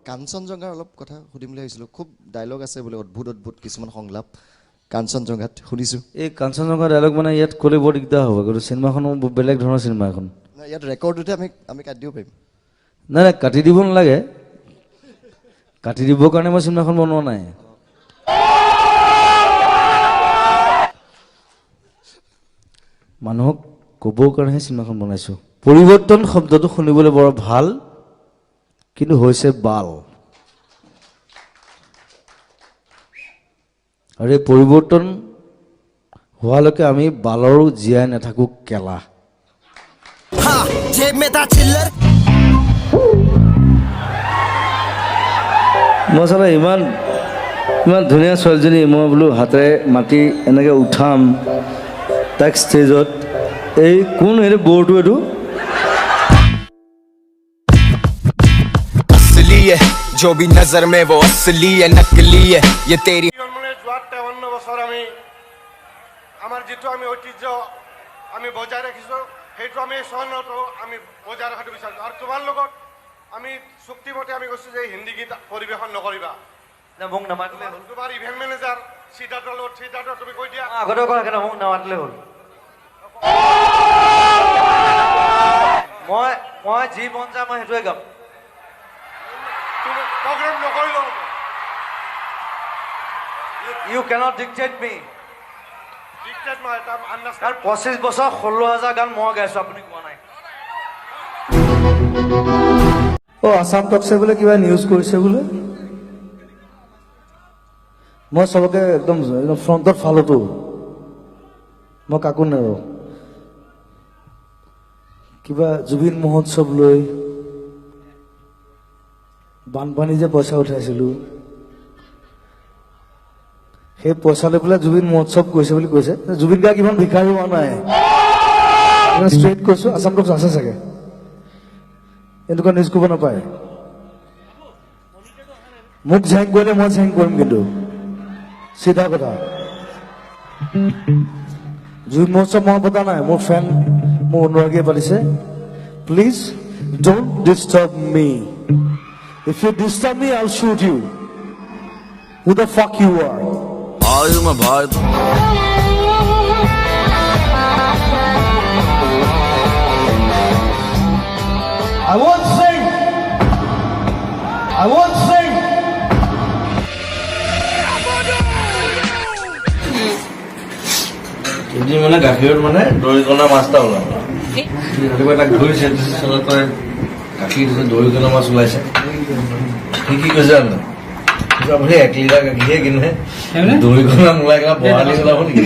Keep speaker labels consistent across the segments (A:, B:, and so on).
A: কাঞ্চনজংঘাৰ অলপ কথা সুধিম বুলি ভাবিছিলোঁ খুব ডায়লগ আছে বোলে অদ্ভুত অদ্ভুত কিছুমান সংলাপ কাঞ্চনজংঘাত শুনিছোঁ
B: এই কাঞ্চনজংঘা ডায়লগ মানে ইয়াত ক'লে বৰ দিগদাৰ হ'ব কিন্তু চিনেমাখনো বেলেগ ধৰণৰ চিনেমা এখন
A: ইয়াত ৰেকৰ্ডতে আমি কাটি দিব পাৰিম
B: নাই নাই কাটি দিব নালাগে কাটি দিবৰ কাৰণে মই চিনেমাখন বনোৱা নাই মানুহক ক'বৰ কাৰণেহে চিনেমাখন বনাইছোঁ পৰিৱৰ্তন শব্দটো শুনিবলৈ বৰ ভাল কিন্তু হৈছে বাল আৰু এই পৰিৱৰ্তন হোৱালৈকে আমি বালৰো জীয়াই নাথাকোঁ কেলা মই চালে ইমান ধুনীয়া ছোৱালীজনী মই বোলো হাতেৰে মাতি এনেকৈ উঠাম তাক ষ্টেজত এই কোন এইটো বৰটো এইটো
C: जो भी नजर में वो असली है नकली है ये तेरी
D: মানে যোৱাত 53 বছৰ আমি আমাৰ যেটো আমি ঐতিহ্য আমি বজাই ৰাখিছোঁ সেইটো আমি সহনতো আমি বজাই ৰখাটো বিচাৰিছোঁ আৰু তোমাৰ লগত আমি চুক্তিমতে আমি কৈছোঁ যে হিন্দী গীত পৰিৱেশন নকৰিবা
E: না মোক নামাতিলে হ'ল
D: তোমাৰ ইভেন্ট মেনেজাৰ সিদ্ধাৰ্থৰ লগত সিদ্ধাৰ্থ তুমি কৈ দিয়া
E: আগতে কোৱা কেনে মোক নামাতিলে হ'ল মই যি মন যায় মই সেইটোৱে গাম
D: program নকৰিলো
E: you cannot dictate me
D: dictate নহয় এটা আন্ডাৰষ্টেণ্ড
E: কাৰণ 25 বছৰ 16000 গান মই গাইছো আপুনি কোৱা নাই
B: আসাম টকছে বোলে কিবা নিউজ কৰিছে বোলে মই চবকে একদম ফ্ৰণ্টত ফালোতো মই কাকো নেৰো কিবা জুবিন মহোৎসৱ লৈ বানপানী যে পইচা উঠাইছিলোঁ সেই পইচা লৈ পেলাই জুবিন মহোৎসৱ কৈছে বুলি কৈছে জুবিন গাৰ্গ ইমান ভিখাৰী হোৱা নাই ষ্ট্ৰেইট কৈছোঁ আসাম টকছ আছে চাগে এনেকুৱা নিউজ কৰিব নাপায় মোক ঝেং কৰিলে মই ঝেং কৰিম কিন্তু চিধা কথা জুবিন মহোৎসৱ মই পতা নাই মোৰ ফ্ৰেণ্ড মোৰ অনুৰাগীয়ে পাতিছে please don't disturb me If you disturb me, I'll shoot you. Who the fuck you are?
C: Are you my vibe?
B: I won't sing. I won't sing. Ini mana gakhir mana? Doi kona masta ulah. Tiba-tiba tak doi saya tadi গাখীৰ দৈ কিনে মাছ ওলাইছে কি কৈছে আপুনি 1 litre গাখীৰে কিনে দৈ কিনে ওলাই কিনে বৰালি ওলাব নেকি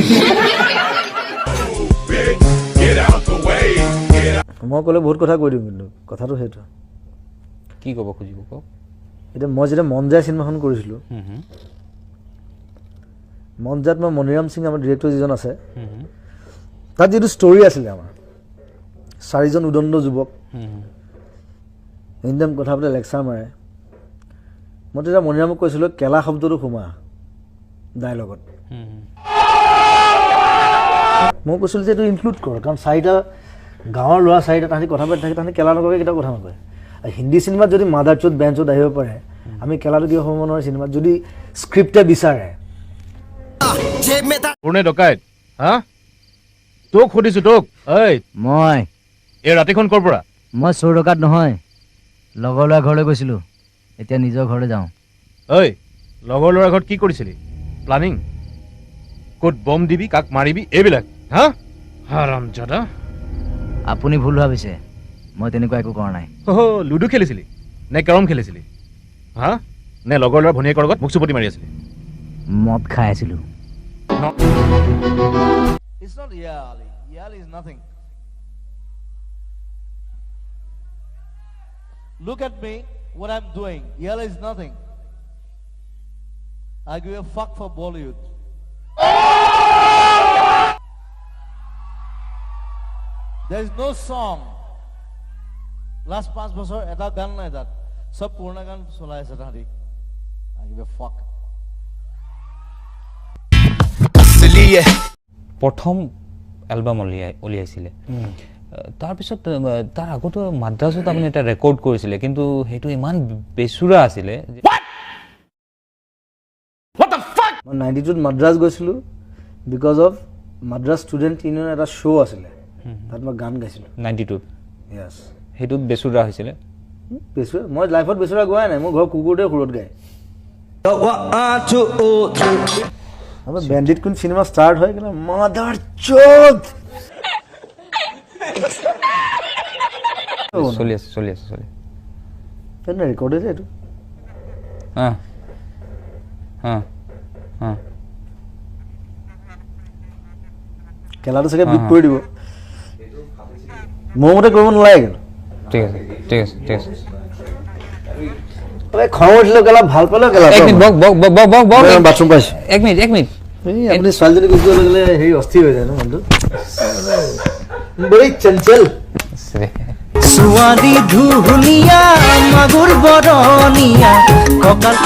B: মই ক'লে বহুত কথা কৈ দিম কিন্তু কথাটো সেইটো
F: কি ক'ব খুজিব কওক
B: এতিয়া মই যেতিয়া মন যায় চিনেমাখন কৰিছিলোঁ মন যাত মই মণিৰাম সিং আমাৰ ডিৰেক্টৰ যিজন আছে তাত যিটো ষ্টৰি আছিলে আমাৰ 4জন উদণ্ড যুৱক ইনদাম কথা পাতে লেকচাৰ মাৰে মই তেতিয়া মণিৰামক কৈছিলোঁ কেলা শব্দটো সোমা ডাইলগত মই কৈছিলোঁ যে এইটো ইনক্লুড কৰ কাৰণ 4টা গাঁৱৰ ল'ৰা 4টা তাহাঁতি কথা পাতি থাকে তাহাঁতি কেলা নকৰে কেতিয়াও কথা নকয় আৰু হিন্দী চিনেমাত যদি মাদাৰচোত বেঞ্চত আহিব পাৰে আমি কেলাটো কিয় হ'ব নোৱাৰে চিনেমাত যদি স্ক্ৰিপ্টে বিচাৰে
F: কোনে ডকাইত হা তোক সুধিছোঁ তোক ঐ
G: মই
F: এই ৰাতিখন ক'ৰ পৰা
G: মই চোৰ ডকাত নহয় লগৰ ল'ৰা ঘৰলৈ গৈছিলোঁ এতিয়া নিজৰ ঘৰলৈ যাওঁ
F: ঐ লগৰ ল'ৰা ঘৰত কি কৰিছিলি প্লানিং ক'ত বম দিবি কাক মাৰিবি এইবিলাক হা হাৰামজাদা
G: আপুনি ভুল ভাবিছে মই তেনেকুৱা একো কৰা নাই
F: লুডু খেলিছিলি নে কেৰম খেলিছিলি হা নে লগৰ ল'ৰা ভনীয়েকৰ লগত মুখ চুপতি মাৰি আছিলি
G: মদ খাই আছিলোঁ
B: It's not Yali. Yali is nothing. Look at me, what I'm doing. Yali is nothing. I give a fuck for Bollywood. There is no song. Last 5 বছৰ এটা গান নাই তাত সব পুৰণা গান চলাই আছে তাহাঁতি I give a fuck.
F: প্ৰথম এলবাম উলিয়াইছিলে
H: তাৰপিছত তাৰ আগতো মাদ্ৰাছত আপুনি এটা ৰেকৰ্ড কৰিছিলে কিন্তু সেইটো ইমান বেচুৰা আছিলে
I: মই 92ত মাদ্ৰাজ গৈছিলোঁ because of Madras student union এটা শ্ব' আছিলে তাত মই গান গাইছিলোঁ
H: 92ত
I: য়েছ
H: সেইটোত বেচুৰা হৈছিলে
I: বেচুৰা মই লাইফত বেচুৰা গোৱাই নাই মোৰ ঘৰ কুকুৰটোৱে সুৰত গায় আমাৰ বেণ্ডিট কোন চিনেমা ষ্টাৰ্ট হয় কিন্তু মাদাৰ চোদ
H: চলি আছে
I: ৰেকৰ্ডেড এইটো কেলাটো চাগে বিট কৰি দিব মোৰ মতে কৰিব নালাগে
H: ঠিক আছে
I: খং উঠিলেও কেলা ভাল পালেও কেলা বাথৰুম পাইছো
H: এক মিনিট
I: আপুনি ছোৱালীজনী গুচি গ'লে গ'লে হেৰি অস্থিৰ হৈ যায় ন মনটো বড়ি চঞ্চল
J: ছোৱালী ধুনীয়া মাগুৰ বৰণীয়া কঁকাল